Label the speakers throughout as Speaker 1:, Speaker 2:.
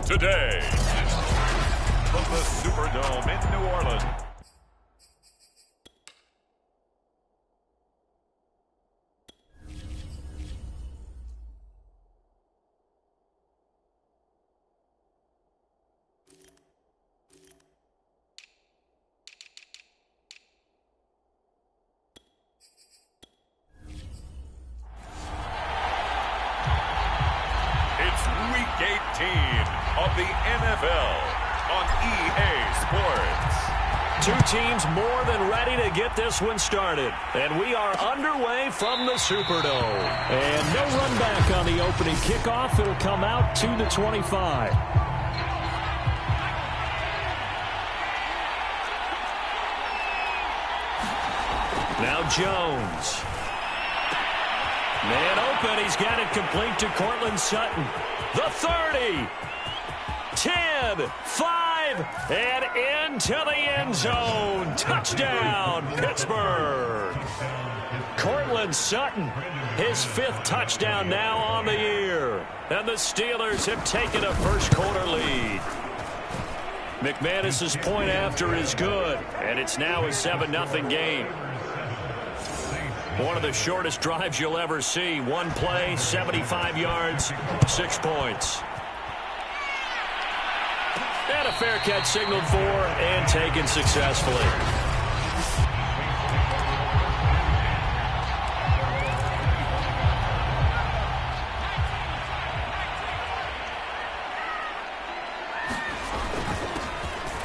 Speaker 1: today. From the Superdome in New Orleans. Week 18 of the NFL on EA Sports.
Speaker 2: Two teams more than ready to get this one started. And we are underway from the Superdome. And no run back on the opening kickoff. It'll come out to the 25. Now Jones. Man open. He's got it complete to Cortland Sutton. The 30, 10, 5, and into the end zone. Touchdown, Pittsburgh. Cortland Sutton, his 5th touchdown now on the year. And the Steelers have taken a first-quarter lead. McManus's point after is good, and it's now a 7-0 game. One of the shortest drives you'll ever see. One play, 75 yards, 6 points. And a fair catch signaled for and taken successfully.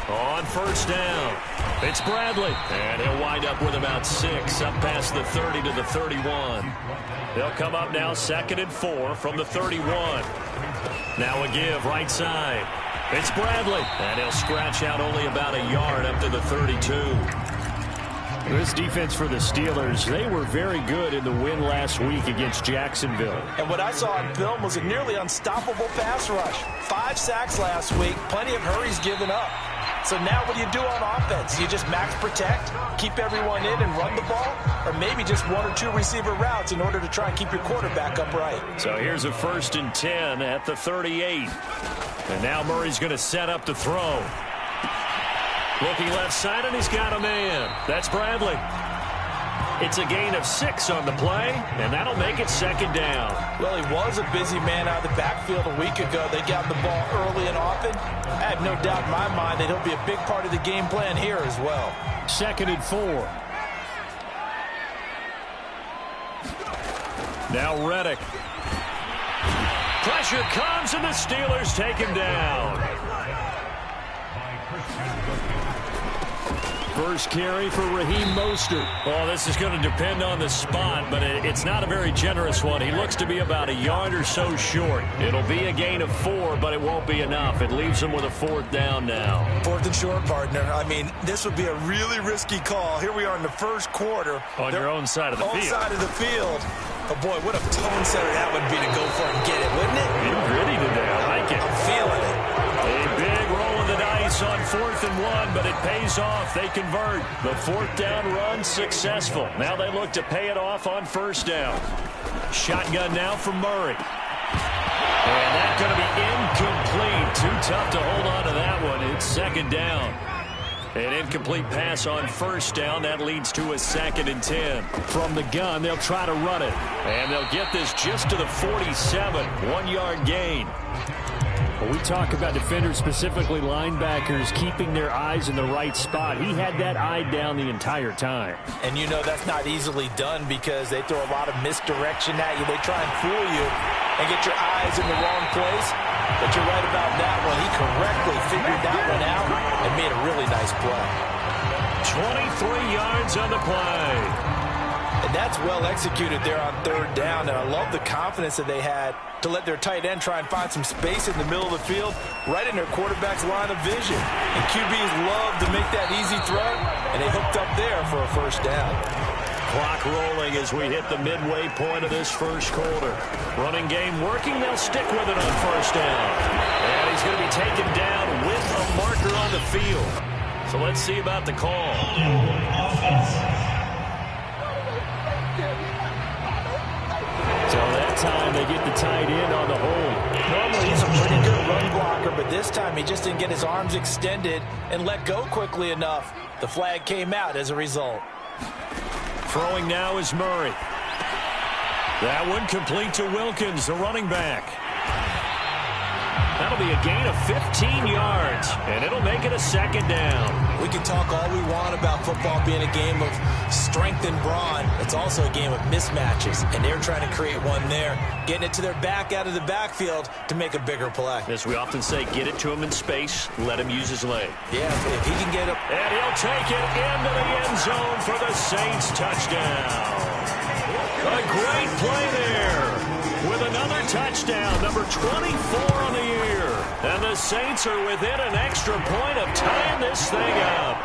Speaker 2: On first down, it's Bradley. And he'll wind up with about 6, up past the 30 to the 31. They'll come up now 2nd and 4 from the 31. Now a give right side. It's Bradley. And he'll scratch out only about a yard up to the 32. This defense for the Steelers, they were very good in the win last week against Jacksonville.
Speaker 3: And what I saw on film was a nearly unstoppable pass rush. 5 sacks last week, plenty of hurries given up. So now what do you do on offense? You just max protect, keep everyone in and run the ball, or maybe just 1 or 2 receiver routes in order to try and keep your quarterback upright.
Speaker 2: So here's a 1st and 10 at the 38. And now Murray's going to set up the throw. Looking left side, and he's got a man. That's Bradley. It's a gain of 6 on the play, and that'll make it 2nd down.
Speaker 3: Well, he was a busy man out of the backfield a week ago. They got the ball early and often. I have no doubt in my mind that he'll be a big part of the game plan here as well.
Speaker 2: 2nd and 4. Now Reddick. Pressure comes, and the Steelers take him down. First carry for Raheem Mostert. Oh, this is going to depend on the spot, but it's not a very generous one. He looks to be about a yard or so short. It'll be a gain of 4, but it won't be enough. It leaves him with a 4th down now.
Speaker 3: 4th and short, partner. I mean, this would be a really risky call. Here we are in the first quarter.
Speaker 2: On your own side of the field.
Speaker 3: Own side of the field. Oh, boy, what a tone setter that would be to go for it and get it, wouldn't it?
Speaker 2: You're gritty today. I like it.
Speaker 3: I'm feeling it.
Speaker 2: A big roll of the dice on 4th and 1, but it pays off. They convert. The 4th down run successful. Now they look to pay it off on 1st down. Shotgun now for Murray. And that's going to be incomplete. Too tough to hold on to that one. It's 2nd down. An incomplete pass on 1st down. That leads to a 2nd and 10. From the gun, they'll try to run it. And they'll get this just to the 47. 1-yard gain. Well, we talk about defenders, specifically linebackers, keeping their eyes in the right spot. He had that eye down the entire time.
Speaker 3: And you know that's not easily done because they throw a lot of misdirection at you. They try and fool you and get your eyes in the wrong place. But you're right about that one. He correctly figured that one out and made a really nice play.
Speaker 2: 23 yards on the play.
Speaker 3: And that's well executed there on 3rd down. And I love the confidence that they had to let their tight end try and find some space in the middle of the field, right in their quarterback's line of vision. And QBs love to make that easy throw, and they hooked up there for a 1st down.
Speaker 2: Clock rolling as we hit the midway point of this first quarter. Running game working. They'll stick with it on 1st down. And he's going to be taken down with a marker on the field. So let's see about the call. So that time they get the tight end on the hold.
Speaker 3: Normally he's a pretty good run blocker, but this time he just didn't get his arms extended and let go quickly enough. The flag came out as a result.
Speaker 2: Throwing now is Murray. That one complete to Wilkins, the running back. That'll be a gain of 15 yards, and it'll make it a second down.
Speaker 3: We can talk all we want about football being a game of strength and brawn. It's also a game of mismatches, and they're trying to create one there, getting it to their back out of the backfield to make a bigger play.
Speaker 2: As we often say, get it to him in space, let him use his leg.
Speaker 3: Yeah, if he can get it.
Speaker 2: And he'll take it into the end zone for the Saints touchdown. A great play there. With another touchdown, number 24 on the year. And the Saints are within an extra point of tying this thing up.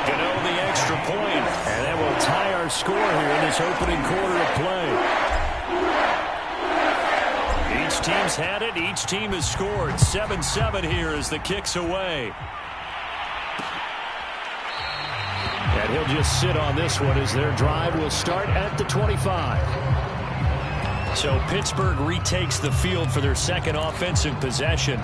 Speaker 2: Gano the extra point, and that will tie our score here in this opening quarter of play. Each team's had it. Each team has scored. 7-7 here as the kick's away. And he'll just sit on this one as their drive will start at the 25. So Pittsburgh retakes the field for their second offensive possession.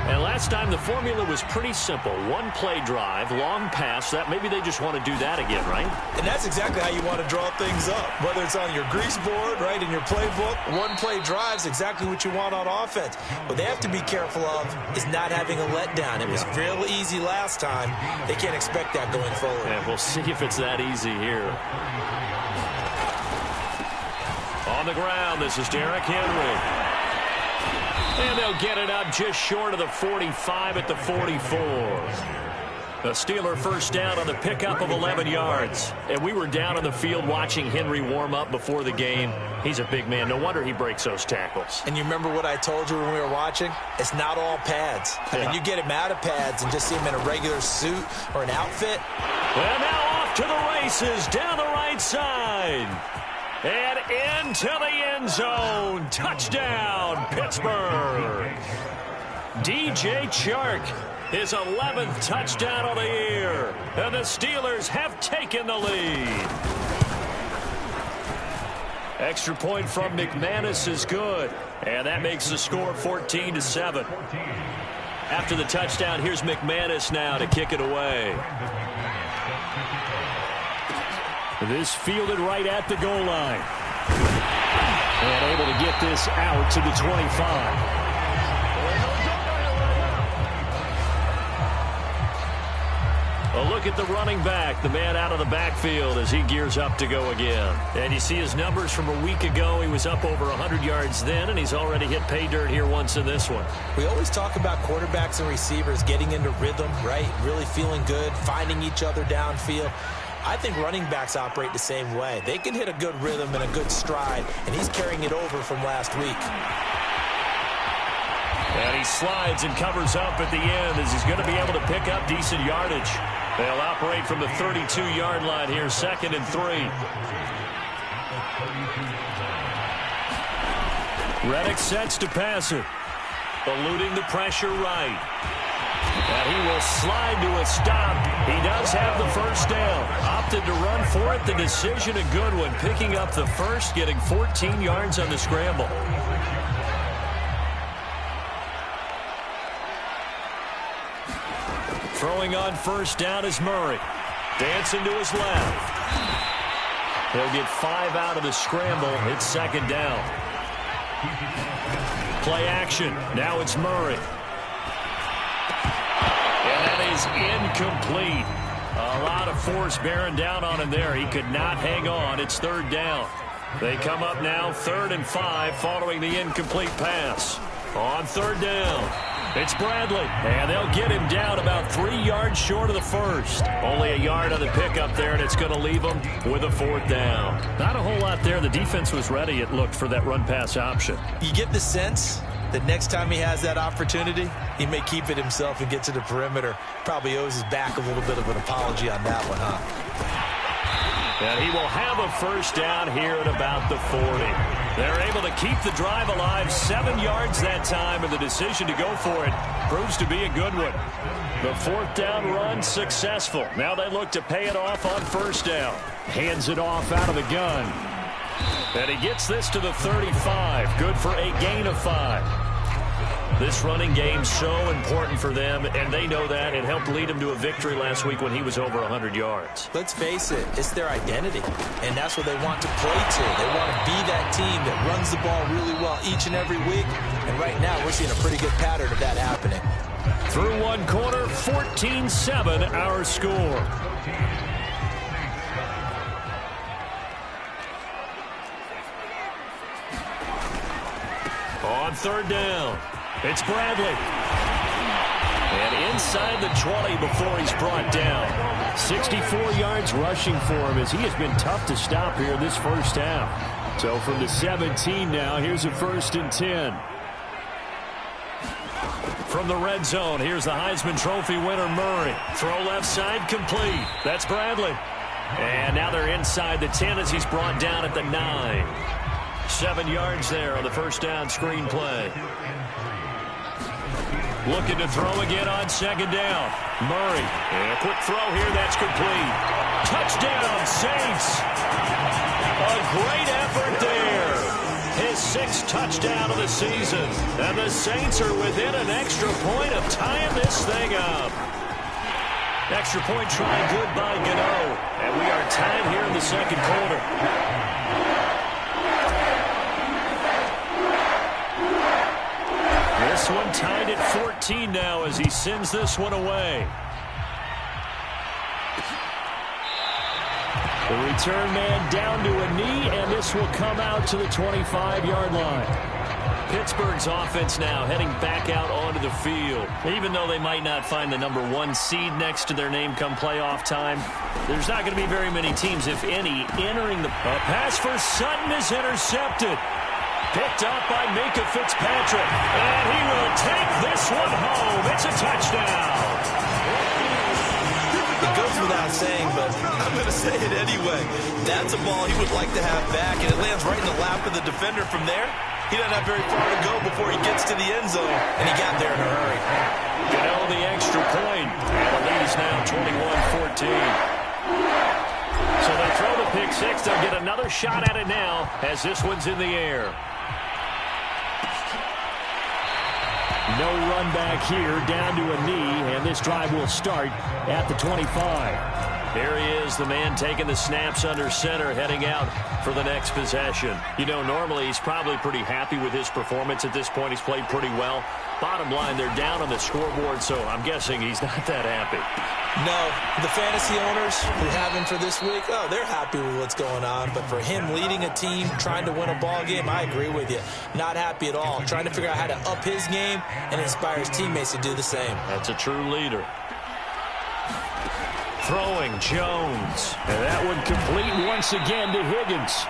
Speaker 2: And last time the formula was pretty simple. One play drive, long pass. That maybe they just want to do that again, right?
Speaker 3: And that's exactly how you want to draw things up. Whether it's on your grease board, right, in your playbook, one play drive's exactly what you want on offense. What they have to be careful of is not having a letdown. It was real easy last time. They can't expect that going forward.
Speaker 2: And we'll see if it's that easy here. On the ground, this is Derrick Henry. And they'll get it up just short of the 45 at the 44. A Steeler first down on the pickup of 11 yards. And we were down on the field watching Henry warm up before the game. He's a big man. No wonder he breaks those tackles.
Speaker 3: And you remember what I told you when we were watching? It's not all pads. I mean, you get him out of pads and just see him in a regular suit or an outfit.
Speaker 2: Well, now off to the races down the right side. And into the end zone. Touchdown, Pittsburgh. DJ Chark, his 11th touchdown of the year. And the Steelers have taken the lead. Extra point from McManus is good. And that makes the score 14-7. After the touchdown, here's McManus now to kick it away. This fielded right at the goal line. And able to get this out to the 25. A look at the running back, the man out of the backfield as he gears up to go again. And you see his numbers from a week ago. He was up over 100 yards then, and he's already hit pay dirt here once in this one.
Speaker 3: We always talk about quarterbacks and receivers getting into rhythm, right? Really feeling good, finding each other downfield. I think running backs operate the same way. They can hit a good rhythm and a good stride, and he's carrying it over from last week.
Speaker 2: And he slides and covers up at the end as he's going to be able to pick up decent yardage. They'll operate from the 32-yard line here, 2nd and 3. Reddick sets to pass it. Eluding the pressure right. And he will slide to a stop. He does have the first down. Opted to run for it. The decision a good one. Picking up the first, getting 14 yards on the scramble. Throwing on first down is Murray. Dancing to his left. He'll get 5 out of the scramble. It's 2nd down. Play action. Now it's Murray. Is incomplete. A lot of force bearing down on him there. He could not hang on. It's 3rd down. They come up now 3rd and 5 following the incomplete pass. On 3rd down, it's Bradley. And they'll get him down about 3 yards short of the first. Only a yard on the pickup there, and it's going to leave him with a 4th down. Not a whole lot there. The defense was ready, it looked, for that run-pass option.
Speaker 3: You get the sense that next time he has that opportunity, he may keep it himself and get to the perimeter. Probably owes his back a little bit of an apology on that one, huh?
Speaker 2: And he will have a first down here at about the 40. They're able to keep the drive alive, 7 yards that time, and the decision to go for it proves to be a good one. The 4th down run successful. Now they look to pay it off on first down. Hands it off out of the gun. And he gets this to the 35. Good for a gain of 5. This running game's so important for them, and they know that. It helped lead them to a victory last week when he was over 100 yards.
Speaker 3: Let's face it, it's their identity, and that's what they want to play to. They want to be that team that runs the ball really well each and every week, and right now we're seeing a pretty good pattern of that happening.
Speaker 2: Through one quarter, 14-7 our score. On third down, it's Bradley. And inside the 20 before he's brought down. 64 yards rushing for him as he has been tough to stop here this first half. So from the 17 now, here's a 1st and 10. From the red zone, here's the Heisman Trophy winner, Murray. Throw left side, complete. That's Bradley. And now they're inside the 10 as he's brought down at the 9. 7 yards there on the first down screen play. Looking to throw again on second down. Murray. And a quick throw here. That's complete. Touchdown, Saints. A great effort there. His 6th touchdown of the season. And the Saints are within an extra point of tying this thing up. Extra point try good by Gano. And we are tied here in the second quarter. This one tied at 14 now as he sends this one away. The return man down to a knee, and this will come out to the 25-yard line. Pittsburgh's offense now heading back out onto the field. Even though they might not find the number 1 seed next to their name come playoff time, there's not going to be very many teams, if any, entering the... A pass for Sutton is intercepted. Picked up by Minka Fitzpatrick. And he will take this one home. It's a touchdown.
Speaker 3: It goes without saying, but I'm going to say it anyway. That's a ball he would like to have back, and it lands right in the lap of the defender from there. He doesn't have very far to go before he gets to the end zone, and he got there in a hurry.
Speaker 2: Gano the extra point. And the lead is now 21-14. So they throw the pick six. They'll get another shot at it now as this one's in the air. No run back here, down to a knee, and this drive will start at the 25. There he is, the man taking the snaps under center, heading out for the next possession. You know, normally he's probably pretty happy with his performance at this point. He's played pretty well. Bottom line, they're down on the scoreboard, so I'm guessing he's not that happy.
Speaker 3: No, the fantasy owners who have him for this week, oh, they're happy with what's going on. But for him leading a team, trying to win a ball game, I agree with you. Not happy at all. Trying to figure out how to up his game and inspire his teammates to do the same.
Speaker 2: That's a true leader. Throwing, Jones. And that one complete once again to Higgins.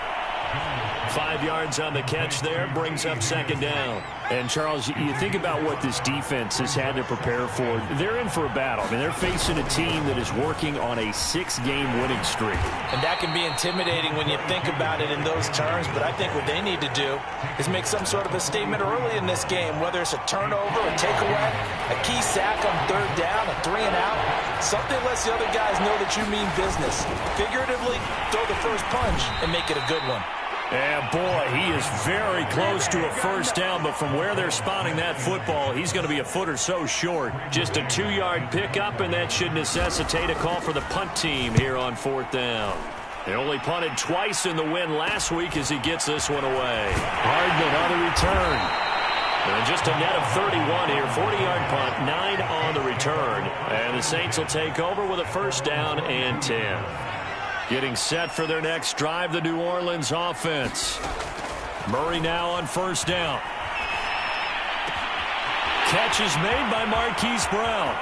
Speaker 2: 5 yards on the catch there, brings up second down. And, Charles, you think about what this defense has had to prepare for. They're in for a battle. I mean, they're facing a team that is working on a 6-game winning streak.
Speaker 3: And that can be intimidating when you think about it in those terms, but I think what they need to do is make some sort of a statement early in this game, whether it's a turnover, a takeaway, a key sack on third down, a 3-and-out. Something lets the other guys know that you mean business. Figuratively, throw the first punch and make it a good one.
Speaker 2: And, boy, he is very close to a first down, but from where they're spotting that football, he's going to be a foot or so short. Just a 2-yard pickup, and that should necessitate a call for the punt team here on fourth down. They only punted twice in the win last week as he gets this one away. Hardman on the return. And just a net of 31 here, 40-yard punt, 9 on the return. And the Saints will take over with a first down and 10. Getting set for their next drive, the New Orleans offense. Murray now on first down. Catch is made by Marquise Brown.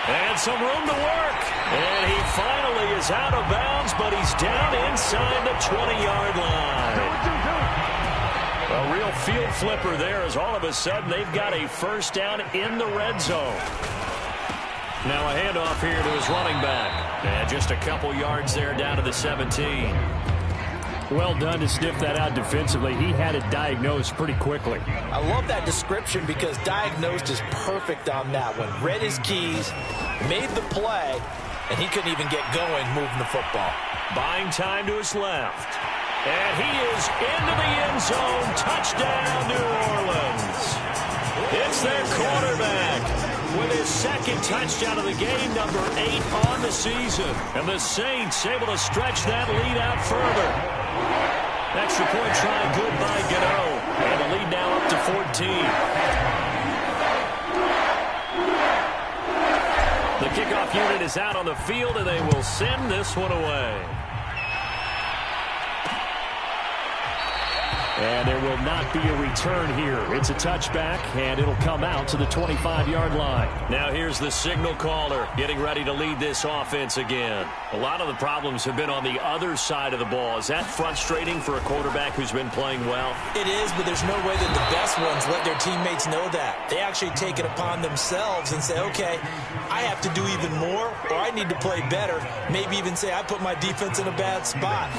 Speaker 2: And some room to work. And he finally is out of bounds, but he's down inside the 20-yard line. A real field flipper there as all of a sudden they've got a first down in the red zone. Now a handoff here to his running back. And just a couple yards there down to the 17. Well done to sniff that out defensively. He had it diagnosed pretty quickly.
Speaker 3: I love that description because diagnosed is perfect on that one. Read his keys, made the play, and he couldn't even get going moving the football.
Speaker 2: Buying time to his left. And he is into the end zone. Touchdown, New Orleans. It's their quarterback with his second touchdown of the game, number 8 on the season. And the Saints able to stretch that lead out further. Extra point try good by Gano. And the lead now up to 14. The kickoff unit is out on the field, and they will send this one away. And there will not be a return here. It's a touchback, and it'll come out to the 25-yard line. Now here's the signal caller getting ready to lead this offense again. A lot of the problems have been on the other side of the ball. Is that frustrating for a quarterback who's been playing well?
Speaker 3: It is, but there's no way that the best ones let their teammates know that. They actually take it upon themselves and say, okay, I have to do even more, or I need to play better. Maybe even say I put my defense in a bad spot.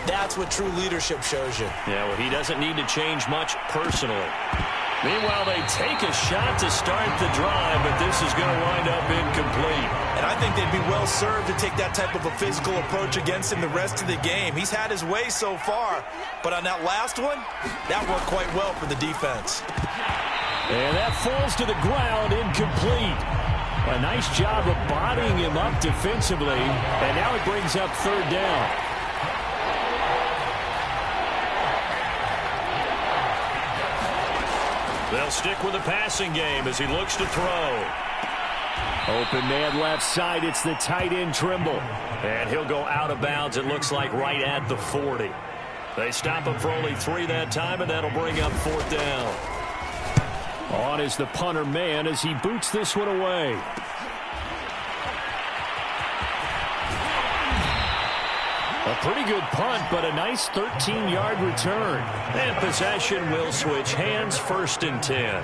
Speaker 3: That's what true leadership shows you.
Speaker 2: Yeah, well, he doesn't need to change much personally. Meanwhile, they take a shot to start the drive, but this is going to wind up incomplete.
Speaker 3: And I think they'd be well served to take that type of a physical approach against him the rest of the game. He's had his way so far, but on that last one, that worked quite well for the defense.
Speaker 2: And that falls to the ground, incomplete. A nice job of bodying him up defensively, and now it brings up third down. They'll stick with the passing game as he looks to throw. Open man left side. It's the tight end Trimble. And he'll go out of bounds, it looks like, right at the 40. They stop him for only 3 that time, and that'll bring up fourth down. On is the punter man as he boots this one away. A pretty good punt, but a nice 13-yard return. And possession will switch hands, 1st and 10.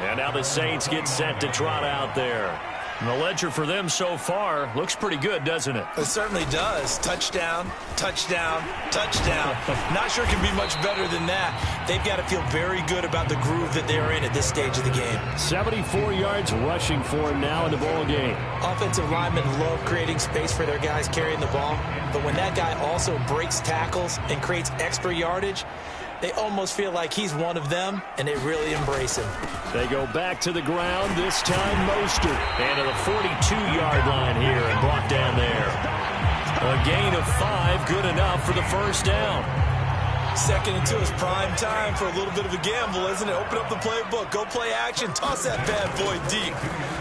Speaker 2: And now the Saints get set to trot out there. And the ledger for them so far looks pretty good, doesn't it?
Speaker 3: It certainly does. Touchdown, touchdown, touchdown. Not sure it can be much better than that. They've got to feel very good about the groove that they are in at this stage of the game.
Speaker 2: 74 yards rushing for him now in the ball game.
Speaker 3: Offensive linemen love creating space for their guys carrying the ball. But when that guy also breaks tackles and creates extra yardage, they almost feel like he's one of them, and they really embrace him.
Speaker 2: They go back to the ground, this time Mostert. And to the 42-yard line here and brought down there. A gain of 5, good enough for the first down.
Speaker 3: 2nd and 2 is prime time for a little bit of a gamble, isn't it? Open up the playbook, go play action, toss that bad boy deep.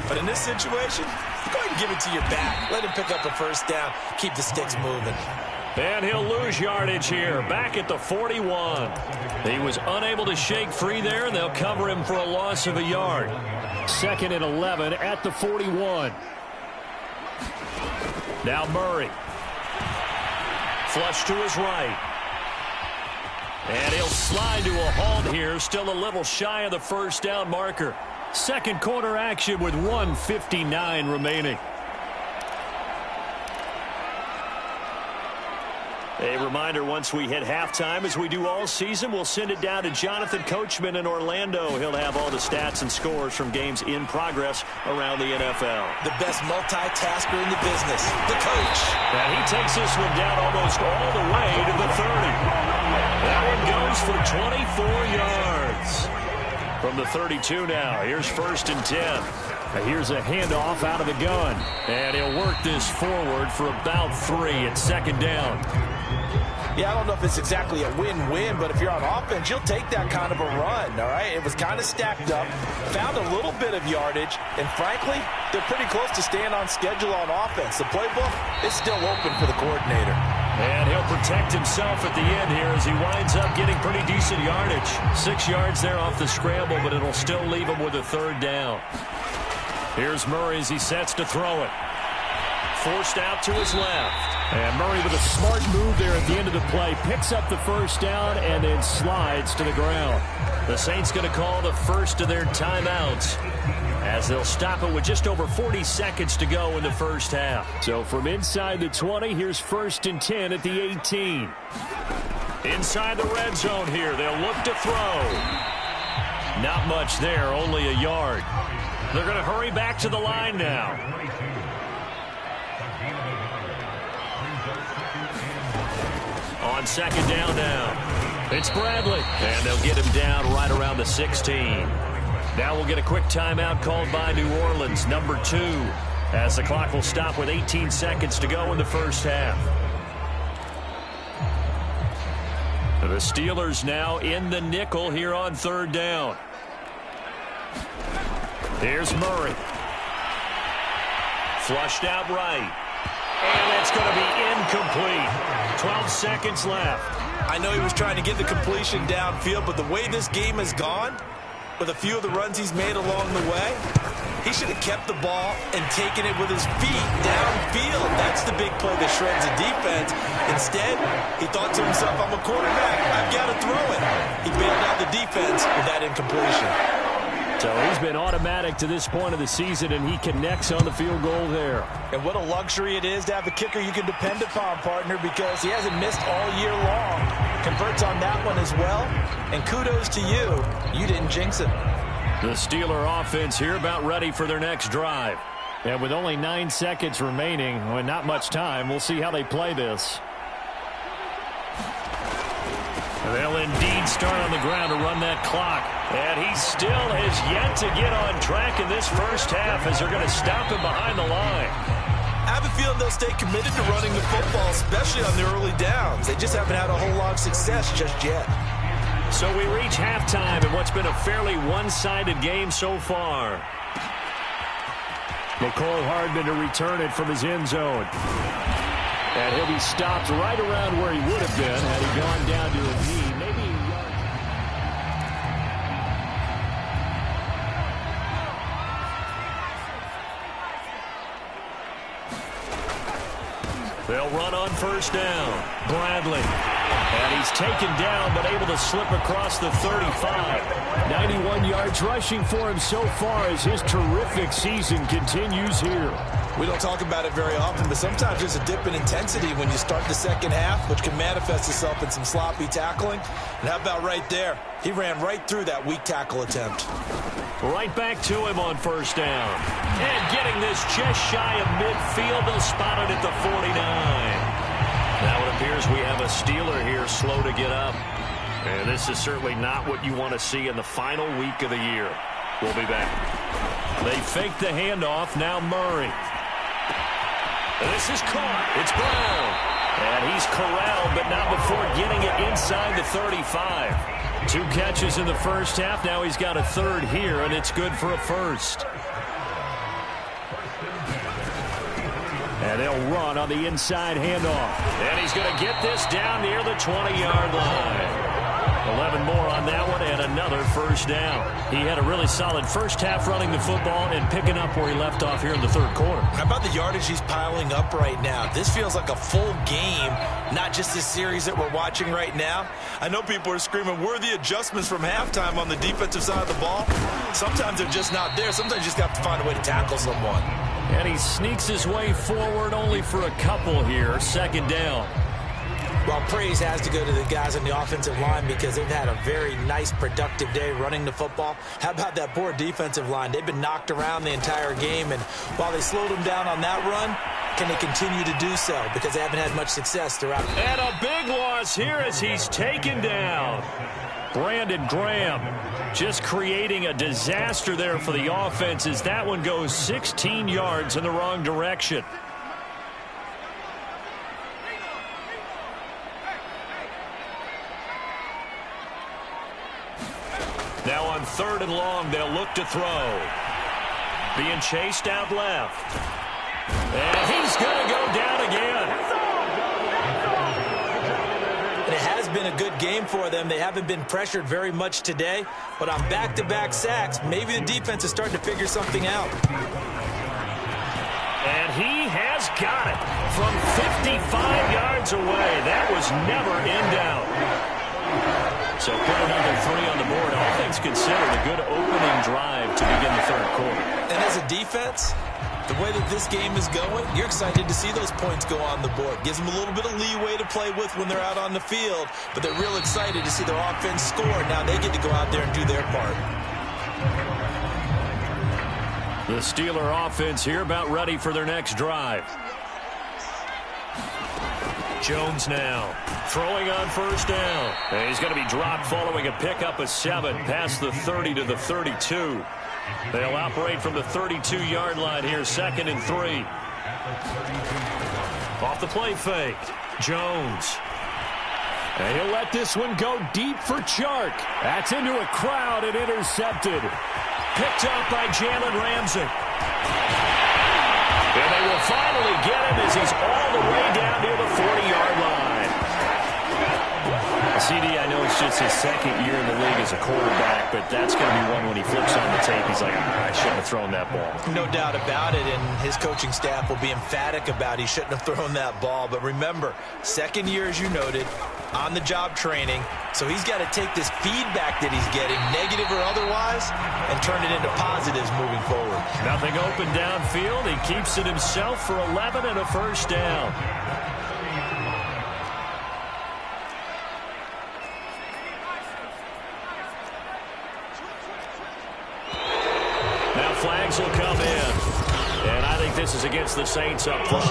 Speaker 3: But in this situation, go ahead and give it to your back. Let him pick up a first down, keep the sticks moving.
Speaker 2: And he'll lose yardage here, back at the 41. He was unable to shake free there, and they'll cover him for a loss of a yard. 2nd and 11 at the 41. Now Murray. Flush to his right. And he'll slide to a halt here, still a little shy of the first down marker. Second quarter action with 1:59 remaining. A reminder, once we hit halftime, as we do all season, we'll send it down to Jonathan Coachman in Orlando. He'll have all the stats and scores from games in progress around the NFL.
Speaker 3: The best multitasker in the business, the coach.
Speaker 2: And he takes this one down almost all the way to the 30. That one goes for 24 yards. From the 32 now, here's 1st and 10. Here's a handoff out of the gun. And he'll work this forward for about 3 at 2nd down.
Speaker 3: Yeah, I don't know if it's exactly a win-win, but if you're on offense, you'll take that kind of a run, all right? It was kind of stacked up, found a little bit of yardage, and frankly, they're pretty close to staying on schedule on offense. The playbook is still open for the coordinator.
Speaker 2: And he'll protect himself at the end here as he winds up getting pretty decent yardage. 6 yards there off the scramble, but it'll still leave him with a 3rd down. Here's Murray as he sets to throw it. Forced out to his left. And Murray with a smart move there at the end of the play. Picks up the first down and then slides to the ground. The Saints going to call the first of their timeouts as they'll stop it with just over 40 seconds to go in the first half. So from inside the 20, here's 1st and 10 at the 18. Inside the red zone here, they'll look to throw. Not much there, only a yard. They're going to hurry back to the line now. On 2nd down now, it's Bradley. And they'll get him down right around the 16. Now we'll get a quick timeout called by New Orleans, number 2, as the clock will stop with 18 seconds to go in the first half. The Steelers now in the nickel here on third down. Here's Murray. Flushed out right. And it's going to be incomplete. 12 seconds left.
Speaker 3: I know he was trying to get the completion downfield, but the way this game has gone, with a few of the runs he's made along the way, he should have kept the ball and taken it with his feet downfield. That's the big play that shreds the defense. Instead, he thought to himself, I'm a quarterback, I've got to throw it. He bailed out the defense with that incompletion.
Speaker 2: So he's been automatic to this point of the season, and he connects on the field goal there.
Speaker 3: And what a luxury it is to have a kicker you can depend upon, partner, because he hasn't missed all year long. Converts on that one as well. And kudos to you. You didn't jinx him.
Speaker 2: The Steeler offense here about ready for their next drive. And with only 9 seconds remaining, and not much time, we'll see how they play this. They'll indeed start on the ground to run that clock. And he still has yet to get on track in this first half as they're going to stop him behind the line.
Speaker 3: I have a feeling they'll stay committed to running the football, especially on the early downs. They just haven't had a whole lot of success just yet.
Speaker 2: So we reach halftime in what's been a fairly one-sided game so far. McCole Hardman to return it from his end zone. And he'll be stopped right around where he would have been had he gone down to a knee. Maybe they'll run on first down. Bradley. And he's taken down, but able to slip across the 35. 91 yards rushing for him so far as his terrific season continues here.
Speaker 3: We don't talk about it very often, but sometimes there's a dip in intensity when you start the second half, which can manifest itself in some sloppy tackling. And how about right there? He ran right through that weak tackle attempt.
Speaker 2: Right back to him on first down. And getting this just shy of midfield, they'll spot it at the 49. Now it appears we have a Steeler here slow to get up. And this is certainly not what you want to see in the final week of the year. We'll be back. They fake the handoff. Now Murray. This is caught. It's Brown. And he's corralled, but not before getting it inside the 35. 2 catches in the first half. Now he's got a third here, and it's good for a first. And they'll run on the inside handoff. And he's going to get this down near the 20-yard line. 11 more on that one and another first down. He had a really solid first half running the football and picking up where he left off here in the third quarter.
Speaker 3: How about the yardage he's piling up right now? This feels like a full game, not just this series that we're watching right now. I know people are screaming, where are the adjustments from halftime on the defensive side of the ball? Sometimes they're just not there. Sometimes you just have to find a way to tackle someone.
Speaker 2: And he sneaks his way forward only for a couple here. Second down.
Speaker 3: Well, praise has to go to the guys on the offensive line because they've had a very nice, productive day running the football. How about that poor defensive line? They've been knocked around the entire game, and while they slowed them down on that run, can they continue to do so? Because they haven't had much success throughout.
Speaker 2: And a big loss here as he's taken down. Brandon Graham just creating a disaster there for the offense as that one goes 16 yards in the wrong direction. Now on third and long, they'll look to throw. Being chased out left. And he's going to go down again.
Speaker 3: And it has been a good game for them. They haven't been pressured very much today. But on back-to-back sacks, maybe the defense is starting to figure something out.
Speaker 2: And he has got it from 55 yards away. That was never in doubt. So put another 3 on the board. All things considered, a good opening drive to begin the third quarter.
Speaker 3: And as a defense, the way that this game is going, you're excited to see those points go on the board. Gives them a little bit of leeway to play with when they're out on the field, but they're real excited to see their offense score. Now they get to go out there and do their part.
Speaker 2: The Steeler offense here about ready for their next drive. Jones now throwing on first down. And he's going to be dropped following a pickup of 7 past the 30 to the 32. They'll operate from the 32-yard line here, 2nd and 3. Off the play fake, Jones. And he'll let this one go deep for Chark. That's into a crowd and intercepted. Picked up by Jalen Ramsey. And they will finally get him as he's all the way down near the 40-yard line. CD, I know it's just his 2nd year in the league as a quarterback, but that's going to be one when he flips on the tape, he's like, I shouldn't have thrown that ball.
Speaker 3: No doubt about it, and his coaching staff will be emphatic about he shouldn't have thrown that ball. But remember, 2nd year, as you noted, on-the-job training, so he's got to take this feedback that he's getting, negative or otherwise, and turn it into positives moving forward.
Speaker 2: Nothing open downfield. He keeps it himself for 11 and a first down. Now flags will come in. And I think this is against the Saints up front.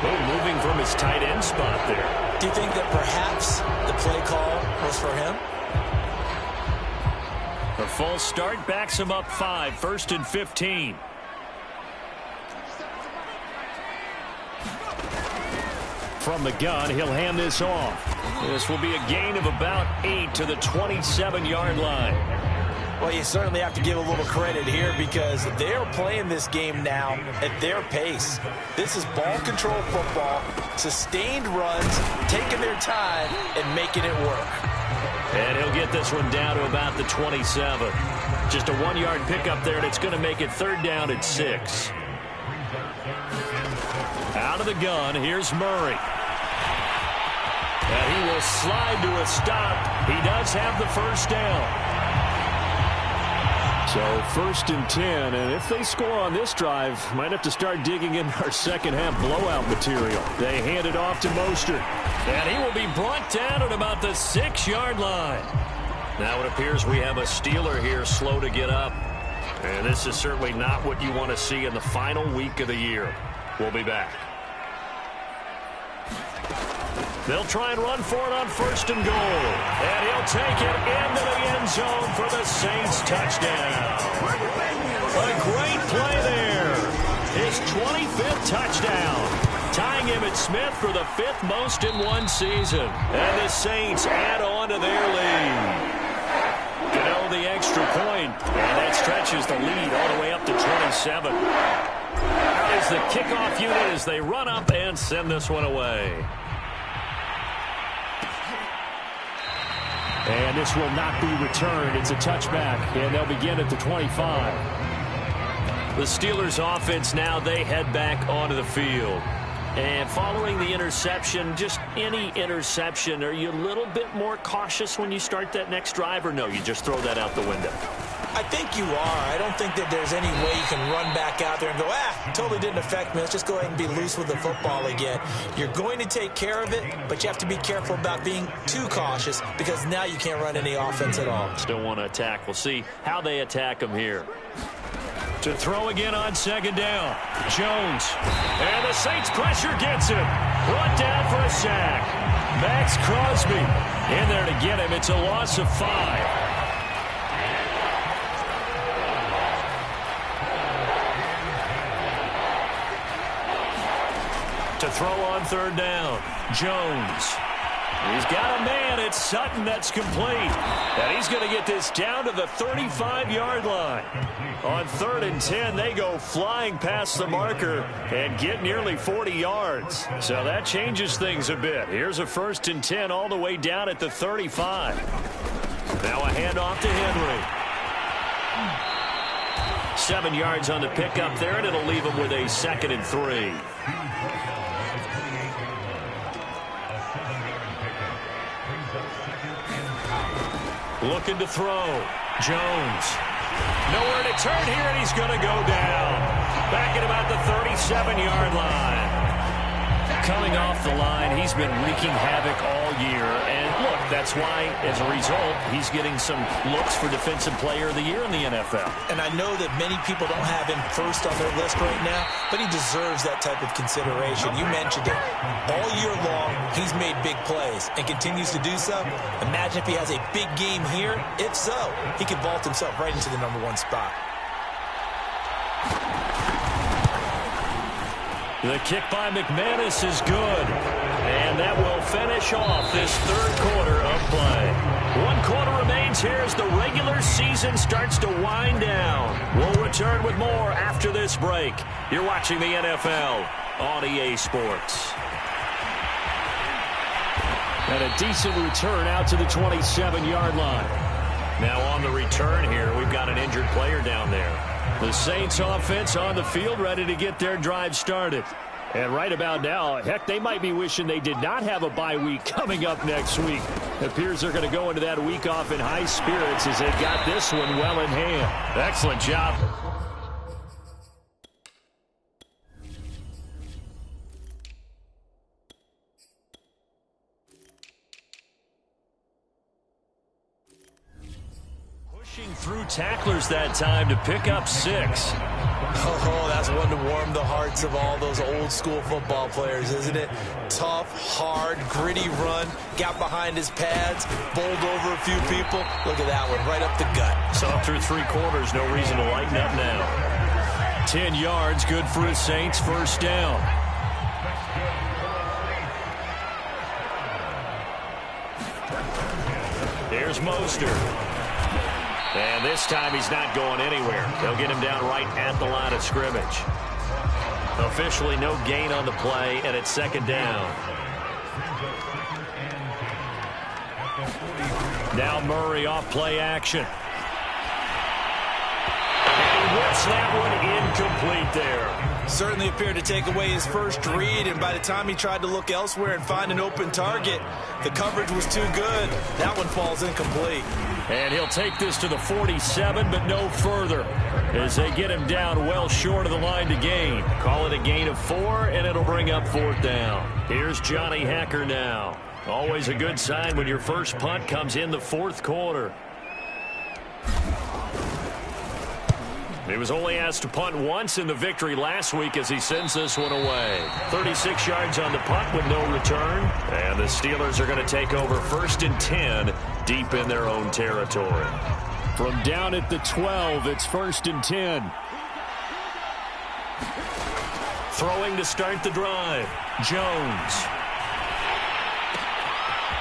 Speaker 2: Moving from his tight end spot there.
Speaker 3: Do you think that perhaps the play call was for him?
Speaker 2: The false start backs him up 5, 1st and 15. From the gun, he'll hand this off. This will be a gain of about 8 to the 27-yard line.
Speaker 3: Well, you certainly have to give a little credit here because they're playing this game now at their pace. This is ball control football, sustained runs, taking their time and making it work.
Speaker 2: And he'll get this one down to about the 27. Just a 1-yard pickup there, and it's going to make it 3rd down at 6. Out of the gun, here's Murray. And he will slide to a stop. He does have the first down. So 1st and 10, and if they score on this drive, might have to start digging in our second-half blowout material. They hand it off to Mostert, and he will be brought down at about the 6-yard line. Now it appears we have a Steeler here slow to get up, and this is certainly not what you want to see in the final week of the year. We'll be back. They'll try and run for it on 1st and goal. And he'll take it into the end zone for the Saints touchdown. A great play there. His 25th touchdown. Tying him at Smith for the 5th most in one season. And the Saints add on to their lead. The extra point. And that stretches the lead all the way up to 27. That is the kickoff unit as they run up and send this one away. And this will not be returned. It's a touchback, and they'll begin at the 25. The Steelers' offense now, they head back onto the field. And following the interception, just any interception, are you a little bit more cautious when you start that next drive, or no, you just throw that out the window?
Speaker 3: I think you are. I don't think that there's any way you can run back out there and go, totally didn't affect me. Let's just go ahead and be loose with the football again. You're going to take care of it, but you have to be careful about being too cautious because now you can't run any offense at all.
Speaker 2: Still want to attack. We'll see how they attack him here. To throw again on 2nd down. Jones. And the Saints pressure gets him. Brought down for a sack. Max Crosby in there to get him. It's a loss of 5. To throw on 3rd down. Jones. He's got a man. It's Sutton that's complete. And he's going to get this down to the 35-yard line. On 3rd and 10, they go flying past the marker and get nearly 40 yards. So that changes things a bit. Here's a 1st and 10 all the way down at the 35. Now a handoff to Henry. 7 yards on the pickup there, and it'll leave him with a 2nd and 3. Looking to throw. Jones. Nowhere to turn here, and he's going to go down. Back at about the 37-yard line. Coming off the line, he's been wreaking havoc all year. And look, that's why, as a result, he's getting some looks for Defensive Player of the Year in the NFL.
Speaker 3: And I know that many people don't have him first on their list right now, but he deserves that type of consideration. You mentioned it. All year long, he's made big plays and continues to do so. Imagine if he has a big game here. If so, he could vault himself right into the #1 spot.
Speaker 2: The kick by McManus is good. And that will finish off this third quarter of play. 1 quarter remains here as the regular season starts to wind down. We'll return with more after this break. You're watching the NFL on EA Sports. And a decent return out to the 27-yard line. Now on the return here, we've got an injured player down there. The Saints offense on the field ready to get their drive started. And right about now, heck, they might be wishing they did not have a bye week coming up next week. It appears they're going to go into that week off in high spirits as they got this one well in hand. Excellent job. Pushing through tacklers that time to pick up 6.
Speaker 3: Oh, that's one to warm the hearts of all those old-school football players, isn't it? Tough, hard, gritty run. Got behind his pads, bowled over a few people. Look at that one, right up the gut.
Speaker 2: So through 3 quarters, no reason to lighten up now. 10 yards, good for the Saints, first down. Here's Mostert. And this time he's not going anywhere. They'll get him down right at the line of scrimmage. Officially no gain on the play, and it's second down. Now Murray off play action. And he whips that one incomplete there.
Speaker 3: Certainly appeared to take away his first read, and by the time he tried to look elsewhere and find an open target, the coverage was too good. That one falls incomplete.
Speaker 2: And he'll take this to the 47, but no further, as they get him down well short of the line to gain. Call it a gain of 4, and it'll bring up 4th down. Here's Johnny Hacker now. Always a good sign when your first punt comes in the 4th quarter. He was only asked to punt once in the victory last week as he sends this one away. 36 yards on the punt with no return. And the Steelers are going to take over 1st and 10 deep in their own territory. From down at the 12, it's 1st and 10. Throwing to start the drive. Jones.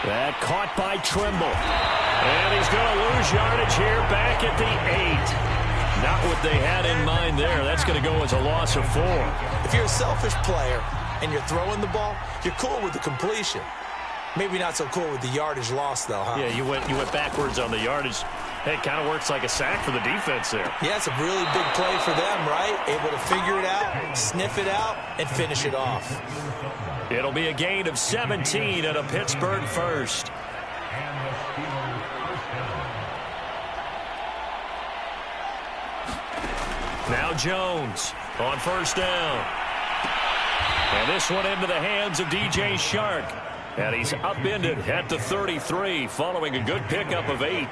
Speaker 2: That caught by Trimble. And he's going to lose yardage here back at the 8. Not what they had in mind there. That's going to go as a loss of 4.
Speaker 3: If you're a selfish player and you're throwing the ball, you're cool with the completion. Maybe not so cool with the yardage loss, though, huh?
Speaker 2: Yeah, you went backwards on the yardage. Hey, it kind of works like a sack for the defense there.
Speaker 3: Yeah, it's a really big play for them, right? Able to figure it out, sniff it out, and finish it off.
Speaker 2: It'll be a gain of 17 and a Pittsburgh first. Now Jones on 1st down. And this one into the hands of DJ Shark. And he's upended at the 33 following a good pickup of 8.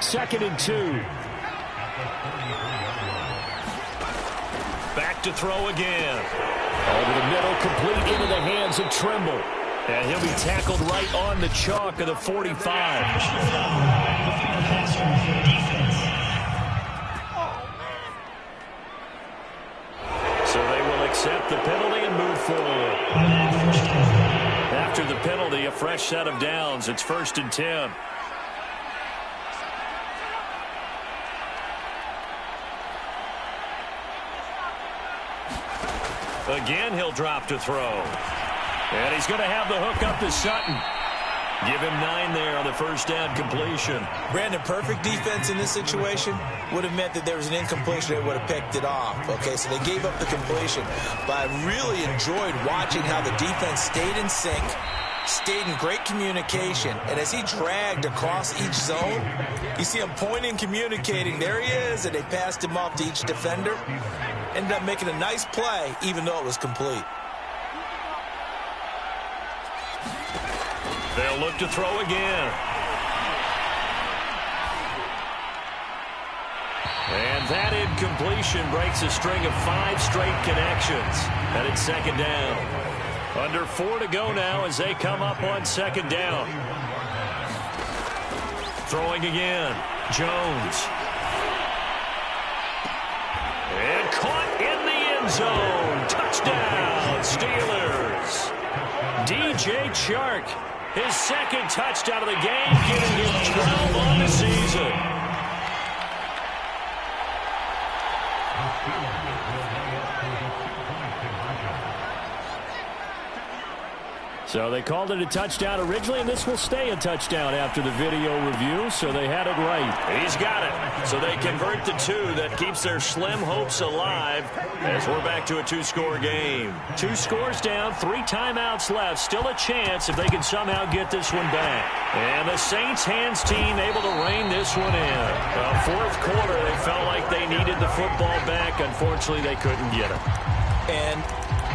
Speaker 2: 2nd and 2. Back to throw again. Over the middle, complete into the hands of Trimble. And he'll be tackled right on the chalk of the 45. Accept the penalty and move forward. After the penalty, a fresh set of downs. It's 1st and 10. Again, he'll drop to throw. And he's going to have the hook up to Sutton. Give him 9 there on the 1st down completion.
Speaker 3: Brandon, perfect defense in this situation would have meant that there was an incompletion. They would have picked it off. Okay, so they gave up the completion. But I really enjoyed watching how the defense stayed in sync, stayed in great communication. And as he dragged across each zone, you see him pointing, communicating. There he is, and they passed him off to each defender. Ended up making a nice play, even though it was complete.
Speaker 2: They'll look to throw again. And that incompletion breaks a string of 5 straight connections. And it's second down. Under 4 to go now as they come up on second down. Throwing again. Jones. And caught in the end zone. Touchdown, Steelers. DJ Chark, his second touchdown of the game, giving him 12 on the season. So they called it a touchdown originally, and this will stay a touchdown after the video review, so they had it right. He's got it. So they convert the 2. That keeps their slim hopes alive as we're back to a 2-score game. 2 scores down, 3 timeouts left. Still a chance if they can somehow get this one back. And the Saints hands team able to rein this one in. Fourth quarter, they felt like they needed the football back. Unfortunately, they couldn't get it.
Speaker 3: And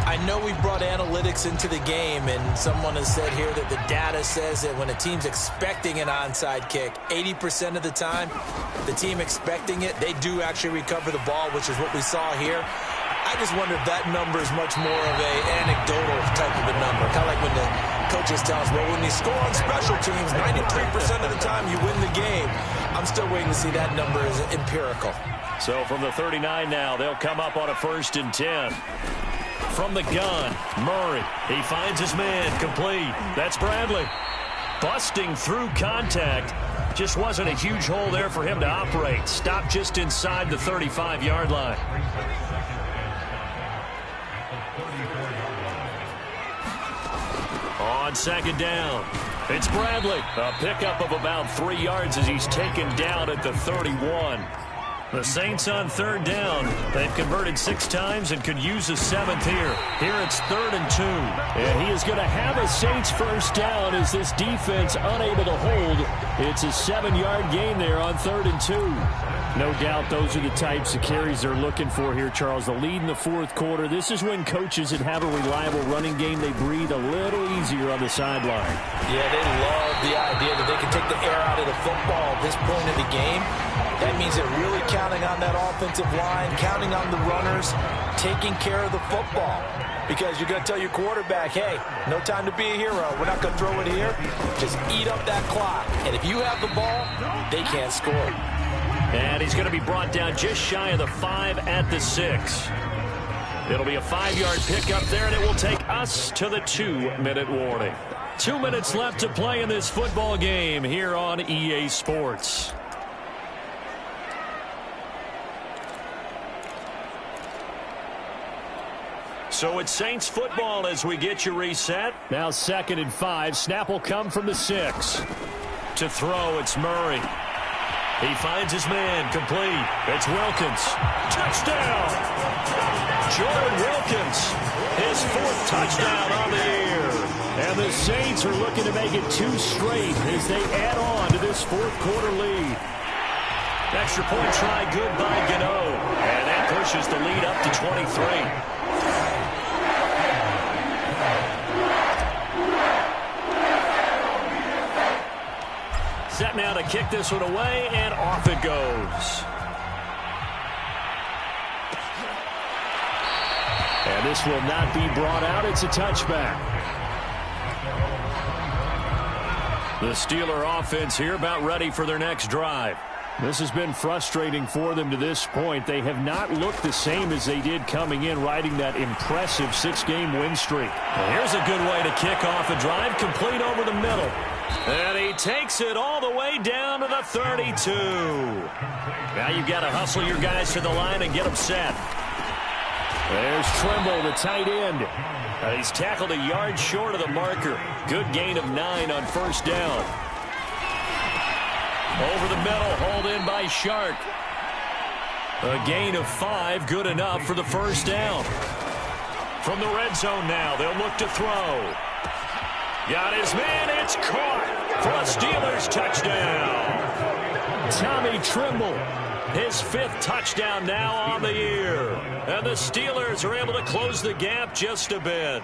Speaker 3: I know we brought analytics into the game, and someone has said here that the data says that when a team's expecting an onside kick, 80% of the time, the team expecting it, they do actually recover the ball, which is what we saw here. I just wonder if that number is much more of a anecdotal type of a number. Kind of like when the coaches tell us, well, when you score on special teams, 93% of the time you win the game. I'm still waiting to see that number as empirical.
Speaker 2: So from the 39 now, they'll come up on a 1st and 10. From the gun, Murray. He finds his man, complete. That's Bradley. Busting through contact. Just wasn't a huge hole there for him to operate. Stopped just inside the 35-yard line. On second down, it's Bradley. A pickup of about 3 yards as he's taken down at the 31. The Saints on 3rd down. They've converted 6 times and could use a 7th here. Here it's 3rd and 2. And he is going to have a Saints first down as this defense unable to hold. It's a 7-yard gain there on 3rd and 2. No doubt those are the types of carries they're looking for here, Charles. The lead in the 4th quarter. This is when coaches that have a reliable running game, they breathe a little easier on the sideline.
Speaker 3: Yeah, they love the idea that they can take the air out of the football at this point in the game. That means they're really counting on that offensive line, counting on the runners, taking care of the football. Because you're going to tell your quarterback, hey, no time to be a hero. We're not going to throw it here. Just eat up that clock. And if you have the ball, they can't score.
Speaker 2: And he's going to be brought down just shy of the 5 at the 6. It'll be a 5-yard pickup there, and it will take us to the 2-minute warning. 2 minutes left to play in this football game here on EA Sports. So it's Saints football as we get you reset. Now 2nd and 5. Snap will come from the 6. To throw, it's Murray. He finds his man, complete. It's Wilkins. Touchdown! Jordan Wilkins, his 4th touchdown on the year. And the Saints are looking to make it 2 straight as they add on to this 4th quarter lead. Extra point try, good by Gano. And that pushes the lead up to 23. Set now to kick this one away, and off it goes. And this will not be brought out. It's a touchback. The Steeler offense here about ready for their next drive. This has been frustrating for them to this point. They have not looked the same as they did coming in, riding that impressive 6-game win streak. Well, here's a good way to kick off a drive, complete over the middle. And he takes it all the way down to the 32. Now you've got to hustle your guys to the line and get them set. There's Trimble, the tight end. He's tackled a yard short of the marker. Good gain of 9 on 1st down. Over the middle, hauled in by Shark. A gain of 5, good enough for the 1st down. From the red zone now, they'll look to throw. Got his man, it's caught for a Steelers touchdown. Tommy Trimble, his 5th touchdown now on the year. And the Steelers are able to close the gap just a bit.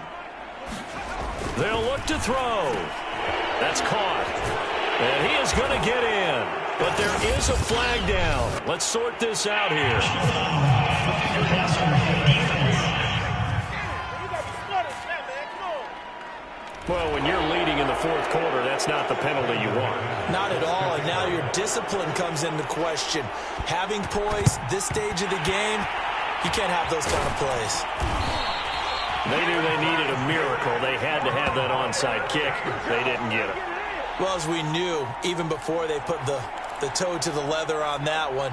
Speaker 2: They'll look to throw. That's caught. And he is going to get in. But there is a flag down. Let's sort this out here. Well, when you're leading in the fourth quarter, that's not the penalty you want.
Speaker 3: Not at all, and now your discipline comes into question. Having poise this stage of the game, you can't have those kind of plays.
Speaker 2: They knew they needed a miracle. They had to have that onside kick. They didn't get it.
Speaker 3: Well, as we knew, even before they put the toe to the leather on that one,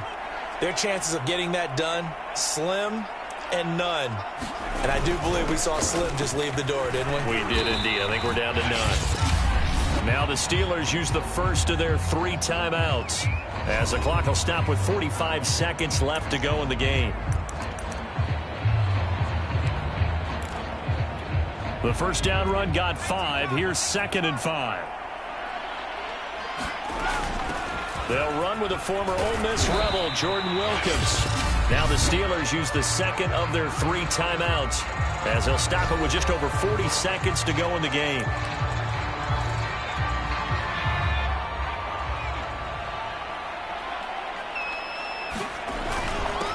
Speaker 3: their chances of getting that done, slim and none. And I do believe we saw Slim just leave the door, didn't we?
Speaker 2: We did indeed. I think we're down to none. Now the Steelers use the first of their 3 timeouts, as the clock will stop with 45 seconds left to go in the game. The first down run got 5. Here's 2nd and 5. They'll run with a former Ole Miss Rebel, Jordan Wilkins. Now the Steelers use the second of their 3 timeouts, as they'll stop it with just over 40 seconds to go in the game.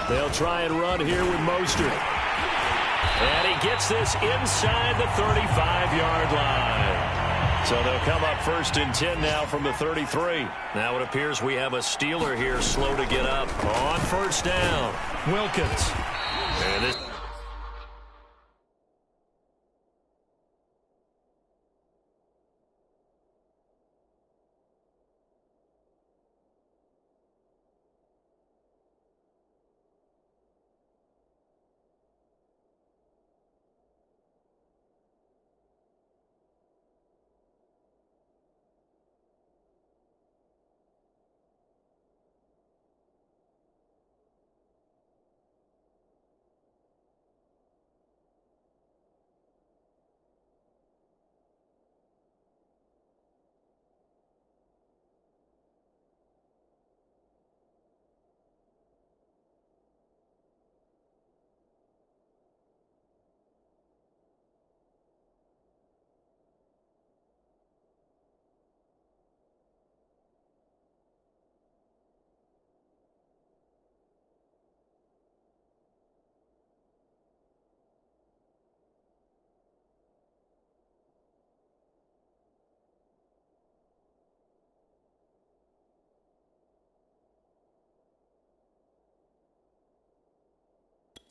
Speaker 2: They'll try and run here with Mostert. And he gets this inside the 35-yard line. So they'll come up 1st and 10 now from the 33. Now it appears we have a Steeler here slow to get up on 1st down. Wilkins. And this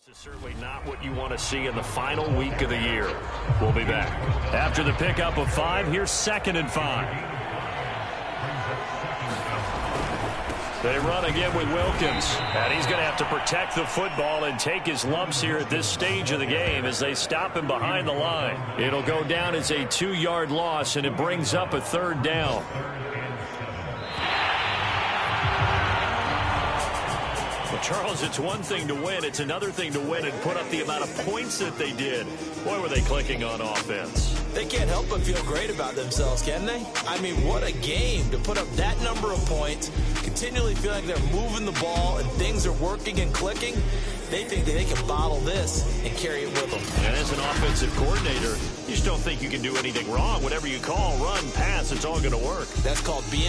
Speaker 2: is certainly not what you want to see in the final week of the year. We'll be back. After the pickup of 5, here's 2nd and 5. They run again with Wilkins. And he's going to have to protect the football and take his lumps here at this stage of the game as they stop him behind the line. It'll go down as a 2-yard loss, and it brings up a 3rd down. Charles, it's one thing to win. It's another thing to win and put up the amount of points that they did. Boy, were they clicking on offense.
Speaker 3: They can't help but feel great about themselves, can they? I mean, what a game to put up that number of points, continually feel like they're moving the ball and things are working and clicking. They think that they can bottle this and carry it with them.
Speaker 2: And as an offensive coordinator, you just don't think you can do anything wrong. Whatever you call, run, pass, it's all going to work.
Speaker 3: That's called being